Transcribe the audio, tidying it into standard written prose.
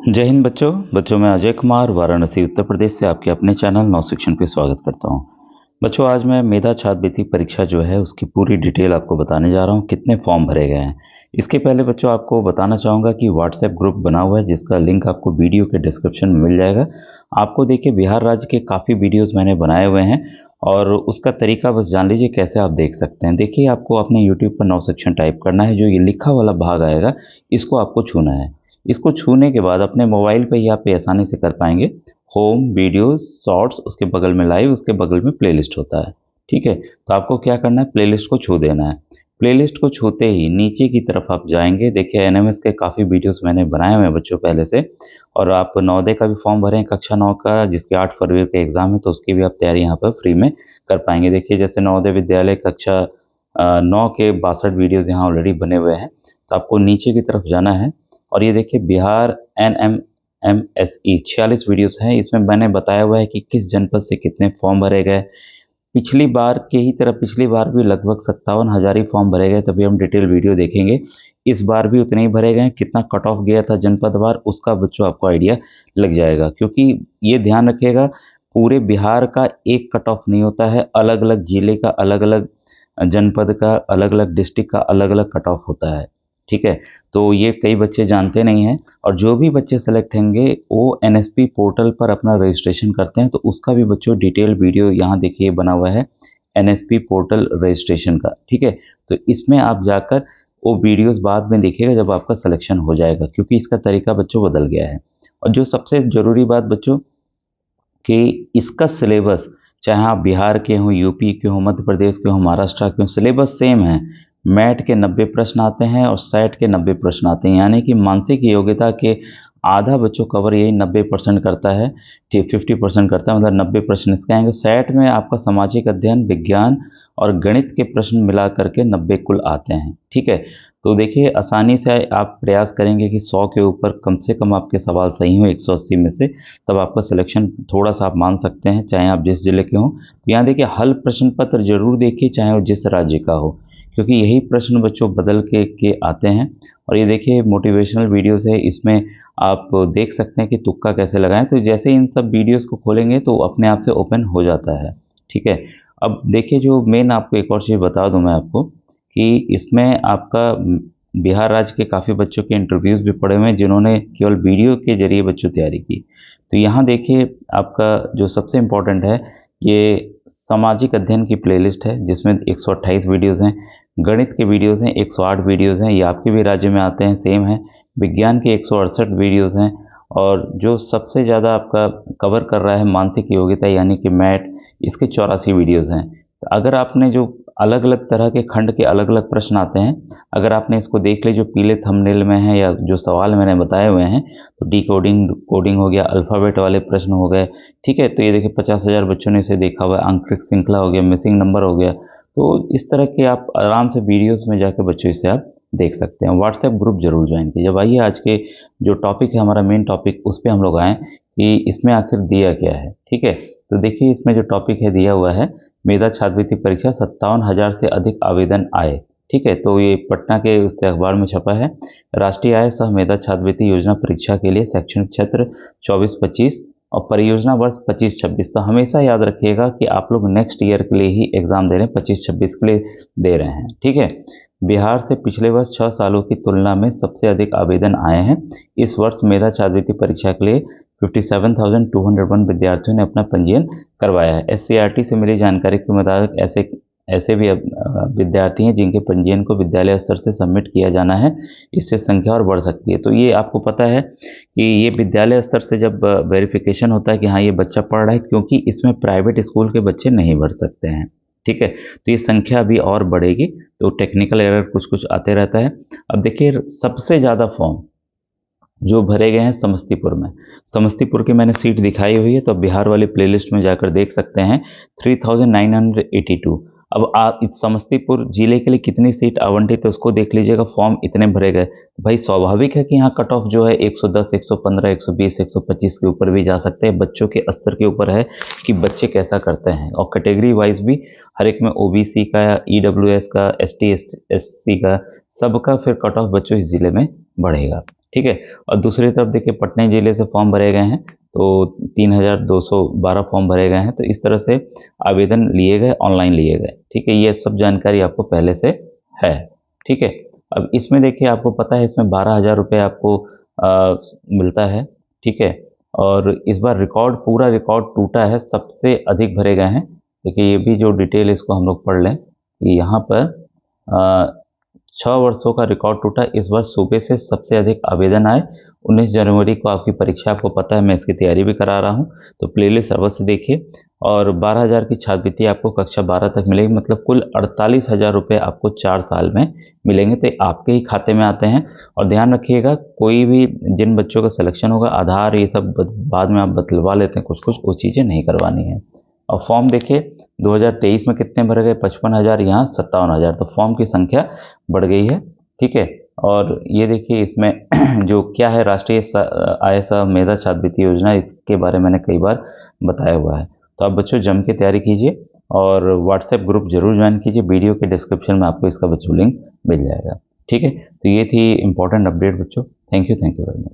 जय हिंद बच्चों मैं अजय कुमार वाराणसी उत्तर प्रदेश से आपके अपने चैनल नव शिक्षण पे स्वागत करता हूं। बच्चों आज मैं मेधा छात्रवृत्ति परीक्षा जो है उसकी पूरी डिटेल आपको बताने जा रहा हूं, कितने फॉर्म भरे गए हैं। इसके पहले बच्चों आपको बताना चाहूँगा कि व्हाट्सएप ग्रुप बना हुआ है जिसका लिंक आपको वीडियो के डिस्क्रिप्शन में मिल जाएगा। आपको देखिए बिहार राज्य के काफ़ी वीडियोज़ मैंने बनाए हुए हैं और उसका तरीका बस जान लीजिए कैसे आप देख सकते हैं। देखिए आपको अपने यूट्यूब पर नव शिक्षण टाइप करना है, जो ये लिखा वाला भाग आएगा इसको आपको छूना है। इसको छूने के बाद अपने मोबाइल पे ही आप ये आसानी से कर पाएंगे। होम, वीडियोस, शॉर्ट्स, उसके बगल में लाइव, उसके बगल में प्लेलिस्ट होता है। ठीक है, तो आपको क्या करना है, प्लेलिस्ट को छू देना है। प्लेलिस्ट को छूते ही नीचे की तरफ आप जाएंगे। देखिए एनएमएस के काफ़ी वीडियोस मैंने बनाए हुए हैं बच्चों पहले से, और आप नवोदय का भी फॉर्म भरें कक्षा 9 का, जिसके 8 फरवरी का एग्ज़ाम है, तो उसकी भी आप तैयारी यहाँ पर फ्री में कर पाएंगे। देखिए जैसे नवोदय विद्यालय कक्षा 9 के 62 वीडियोज़ यहाँ ऑलरेडी बने हुए हैं। तो आपको नीचे की तरफ जाना है और ये देखिए बिहार NMMSE 46 वीडियोस हैं। इसमें मैंने बताया हुआ है कि किस जनपद से कितने फॉर्म भरे गए। पिछली बार के ही तरह पिछली बार भी लगभग 57,000 ही फॉर्म भरे गए, तभी हम डिटेल वीडियो देखेंगे। इस बार भी उतने ही भरे गए। कितना कट ऑफ गया था जनपदवार उसका बच्चों आपको आइडिया लग जाएगा, क्योंकि ये ध्यान रखिएगा पूरे बिहार का एक कट ऑफ नहीं होता है, अलग अलग जिले का, अलग अलग जनपद का, अलग अलग डिस्ट्रिक्ट का अलग अलग कट ऑफ होता है। ठीक है, तो ये कई बच्चे जानते नहीं हैं, और जो भी बच्चे सेलेक्ट होंगे वो एनएसपी पोर्टल पर अपना रजिस्ट्रेशन करते हैं, तो उसका भी बच्चों डिटेल वीडियो यहाँ देखिए बना हुआ है एनएसपी पोर्टल रजिस्ट्रेशन का। ठीक है, तो इसमें आप जाकर वो वीडियोस बाद में देखिएगा जब आपका सिलेक्शन हो जाएगा, क्योंकि इसका तरीका बच्चों बदल गया है। और जो सबसे ज़रूरी बात बच्चों कि इसका सिलेबस, चाहे आप बिहार के हों, यूपी के हों, मध्य प्रदेश के हों, महाराष्ट्र के हों, सिलेबस सेम है। मैट के 90 प्रश्न आते हैं और सेट के 90 प्रश्न आते हैं, यानी कि मानसिक योग्यता के आधा बच्चों कवर यही 90% करता है। ठीक 50% करता है, मतलब 90 प्रश्न इसके आएंगे। सेट में आपका सामाजिक अध्ययन, विज्ञान और गणित के प्रश्न मिला करके 90 कुल आते हैं। ठीक है, तो देखिए आसानी से आप प्रयास करेंगे कि 100 के ऊपर कम से कम आपके सवाल सही हो 180 में से, तब आपका सिलेक्शन थोड़ा सा आप मान सकते हैं, चाहे आप जिस जिले के हों। तो यहाँ देखिए हल प्रश्न पत्र जरूर देखिए, चाहे वो जिस राज्य का हो, क्योंकि यही प्रश्न बच्चों बदल के आते हैं। और ये देखिए मोटिवेशनल वीडियोस है, इसमें आप देख सकते हैं कि तुक्का कैसे लगाएं। तो जैसे इन सब वीडियोस को खोलेंगे तो अपने आप से ओपन हो जाता है। ठीक है, अब देखिए जो मेन आपको एक और चीज़ बता दूं मैं आपको कि इसमें आपका बिहार राज्य के काफ़ी बच्चों के इंटरव्यूज़ भी पड़े हुए हैं जिन्होंने केवल वीडियो के जरिए बच्चों तैयारी की। तो यहाँ देखिए आपका जो सबसे इम्पोर्टेंट है, ये सामाजिक अध्ययन की प्लेलिस्ट है जिसमें 128 वीडियोज़ हैं। गणित के वीडियोज़ हैं 108 वीडियोज़ हैं, ये आपके भी राज्य में आते हैं, सेम है। विज्ञान के 168 वीडियोज़ हैं, और जो सबसे ज़्यादा आपका कवर कर रहा है मानसिक योग्यता यानी कि मैट, इसके 84 वीडियोज़ हैं। तो अगर आपने जो अलग अलग तरह के खंड के अलग अलग प्रश्न आते हैं, अगर आपने इसको देख लिया जो पीले थंबनेल में है या जो सवाल मैंने बताए हुए हैं, तो डिकोडिंग, कोडिंग हो गया, अल्फ़ाबेट वाले प्रश्न हो गए। ठीक है, तो ये देखिए 50,000 बच्चों ने इसे देखा हुआ है। आंतरिक श्रृंखला हो गया, मिसिंग नंबर हो गया। तो इस तरह के आप आराम से वीडियोस में जाकर बच्चों इसे आप देख सकते हैं। व्हाट्सएप ग्रुप जरूर ज्वाइन कीजिए। जब आइए आज के जो टॉपिक है हमारा मेन टॉपिक, उस पर हम लोग आएँ कि इसमें आखिर दिया क्या है। ठीक है, तो देखिए इसमें जो टॉपिक है दिया हुआ है, मेधा छात्रवृत्ति परीक्षा 57,000 से अधिक आवेदन आए। ठीक है, तो ये पटना के उस अखबार में छपा है। राष्ट्रीय आय सह मेधा छात्रवृत्ति योजना परीक्षा के लिए शैक्षणिक क्षेत्र 24-25 और परियोजना वर्ष 25-26। तो हमेशा याद रखिएगा कि आप लोग नेक्स्ट ईयर के लिए ही एग्जाम दे रहे हैं, 25-26 के लिए दे रहे हैं। ठीक है, बिहार से पिछले वर्ष 6 सालों की तुलना में सबसे अधिक आवेदन आए हैं। इस वर्ष मेधा छात्रवृत्ति परीक्षा के लिए 57,201 विद्यार्थियों ने अपना पंजीयन करवाया है। SCERT से मिली जानकारी के मुताबिक ऐसे भी विद्यार्थी हैं जिनके पंजीयन को विद्यालय स्तर से सबमिट किया जाना है। इससे संख्या और बढ़ सकती है। तो ये आपको पता है कि ये विद्यालय स्तर से जब वेरिफिकेशन होता है कि हाँ ये बच्चा पढ़ रहा है, क्योंकि इसमें प्राइवेट स्कूल के बच्चे नहीं भर सकते हैं। ठीक है, तो ये संख्या अभी और बढ़ेगी, तो टेक्निकल एरर कुछ कुछ आते रहता है। अब देखिए सबसे ज़्यादा फॉर्म जो भरे गए हैं समस्तीपुर में। समस्तीपुर की मैंने सीट दिखाई हुई है, तो बिहार वाली प्लेलिस्ट में जाकर देख सकते हैं 3,982। अब आप इस समस्तीपुर जिले के लिए कितनी सीट आवंटित है उसको देख लीजिएगा, फॉर्म इतने भरे गए। भाई स्वाभाविक है कि यहाँ कट ऑफ जो है 110, 115, 120, 125 के ऊपर भी जा सकते हैं। बच्चों के स्तर के ऊपर है कि बच्चे कैसा करते हैं, और कैटेगरी वाइज भी हर एक में OBC का, EWS का, ST SC का, सबका फिर कट ऑफ बच्चों इस जिले में बढ़ेगा। ठीक है। और दूसरी तरफ देखिए पटना जिले से फॉर्म भरे गए हैं, तो 3212 फॉर्म भरे गए हैं। तो इस तरह से आवेदन लिए गए, ऑनलाइन लिए गए, ठीक है। ये सब जानकारी आपको पहले से है, ठीक है। अब इसमें देखिए आपको पता है इसमें 12,000 रुपये आपको मिलता है, ठीक है। और इस बार रिकॉर्ड, पूरा रिकॉर्ड टूटा है, सबसे अधिक भरे गए हैं। देखिए ये भी जो डिटेल इसको हम लोग पढ़ लें कि यहाँ पर 6 वर्षों का रिकॉर्ड टूटा। इस बार सूबे से सबसे अधिक आवेदन आए। 19 जनवरी को आपकी परीक्षा, आपको पता है मैं इसकी तैयारी भी करा रहा हूँ, तो प्लेलिस्ट अवश्य देखिए। और 12,000 की छात्रवृत्ति आपको कक्षा 12 तक मिलेगी, मतलब कुल 48,000 रुपये आपको 4 साल में मिलेंगे, तो आपके ही खाते में आते हैं। और ध्यान रखिएगा, कोई भी जिन बच्चों का सिलेक्शन होगा, आधार ये सब बाद में आप बदलवा लेते हैं कुछ कुछ, वो चीज़ें नहीं करवानी है। और फॉर्म देखिए 2023 में कितने भरे गए, 55,000, यहाँ 57,000, तो फॉर्म की संख्या बढ़ गई है, ठीक है। और ये देखिए इसमें जो क्या है, राष्ट्रीय आय मेधा छात्रवृत्ति योजना, इसके बारे में मैंने कई बार बताया हुआ है। तो आप बच्चों जम के तैयारी कीजिए और व्हाट्सएप ग्रुप जरूर ज्वाइन कीजिए। वीडियो के डिस्क्रिप्शन में आपको इसका बच्चों लिंक मिल जाएगा, ठीक है। तो ये थी इंपॉर्टेंट अपडेट बच्चों। Thank you very much.